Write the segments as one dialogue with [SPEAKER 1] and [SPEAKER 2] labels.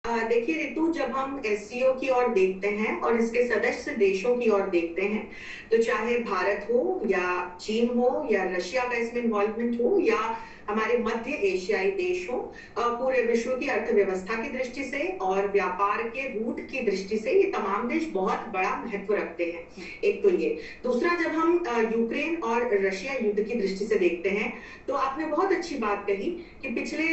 [SPEAKER 1] देखिए रितु, जब हम एससीओ की ओर देखते हैं और इसके सदस्य देशों की ओर देखते हैं, तो चाहे भारत हो या चीन हो या रशिया का इसमें इन्वॉल्वमेंट हो या हमारे मध्य एशियाई देश हो, पूरे विश्व की अर्थव्यवस्था की दृष्टि से और व्यापार के रूट की दृष्टि से ये तमाम देश बहुत बड़ा महत्व रखते हैं। एक तो ये। दूसरा, जब हम यूक्रेन और रशिया युद्ध की दृष्टि से देखते हैं, तो आपने बहुत अच्छी बात कही कि पिछले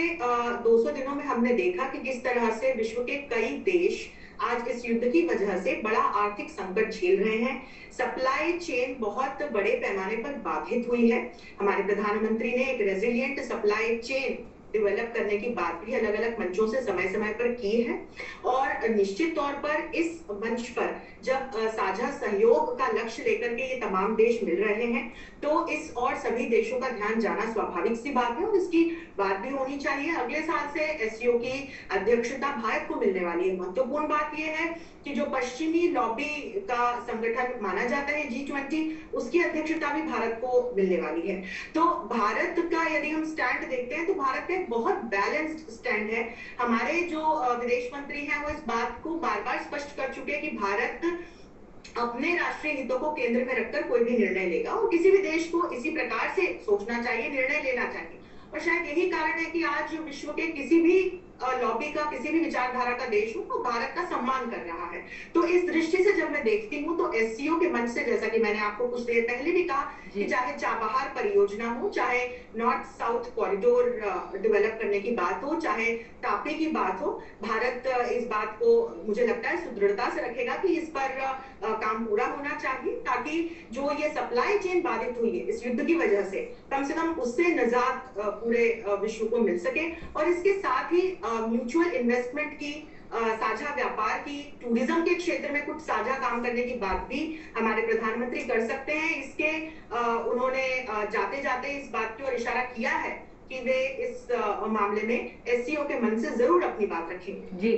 [SPEAKER 1] 200 दिनों में हमने देखा कि किस तरह से विश्व के कई देश आज इस युद्ध की वजह से बड़ा आर्थिक संकट झेल रहे हैं। सप्लाई चेन बहुत बड़े पैमाने पर बाधित हुई है। हमारे प्रधानमंत्री ने एक रेजिलिएंट सप्लाई चेन डेवलप करने की बात भी अलग अलग मंचों से समय समय पर की है। और निश्चित तौर पर इस मंच पर जब साझा सहयोग का लक्ष्य लेकर के ये तमाम देश मिल रहे हैं, तो इस और सभी देशों का ध्यान जाना स्वाभाविक सी बात है और इसकी बात भी होनी चाहिए। अगले साल से एससीओ की अध्यक्षता भारत को मिलने वाली है। महत्वपूर्ण बात यह है कि जो पश्चिमी लॉबी का संगठन माना जाता है G20, उसकी अध्यक्षता भी भारत को मिलने वाली है। तो भारत का यदि हम स्टैंड देखते हैं, तो भारत का एक बहुत बैलेंस्ड स्टैंड है। हमारे जो विदेश मंत्री हैं, वो इस बात को बार बार स्पष्ट कर चुके हैं कि भारत अपने राष्ट्रीय हितों को केंद्र में रखकर कोई भी निर्णय लेगा और किसी भी देश को इसी प्रकार से सोचना चाहिए, निर्णय लेना चाहिए। और शायद यही कारण है कि आज विश्व के किसी भी लॉबी का, किसी भी विचारधारा का देश हो, तो भारत का सम्मान कर रहा है। तो इस दृष्टि से जब मैं देखती हूँ, तो एससीओ के मंच से, जैसा कि मैंने आपको कुछ देर पहले भी कहा, कि चाहे चाबहार परियोजना हो, चाहे नॉर्थ साउथ कॉरिडोर डेवलप करने की बात हो, चाहे तापी की बात हो, भारत इस बात को मुझे लगता है सुदृढ़ता से रखेगा कि इस पर काम पूरा होना चाहिए, ताकि जो ये सप्लाई चेन बाधित हुई है इस युद्ध की वजह से कम उससे निजात पूरे विश्व को मिल सके। और इसके साथ ही म्यूचुअल इन्वेस्टमेंट की, साझा व्यापार की, टूरिज्म के क्षेत्र में कुछ साझा काम करने की बात भी हमारे प्रधानमंत्री कर सकते हैं। इसके उन्होंने जाते जाते इस बात की ओर इशारा किया है कि वे इस मामले में एससीओ के मंच से जरूर अपनी बात रखेंगे।
[SPEAKER 2] जी।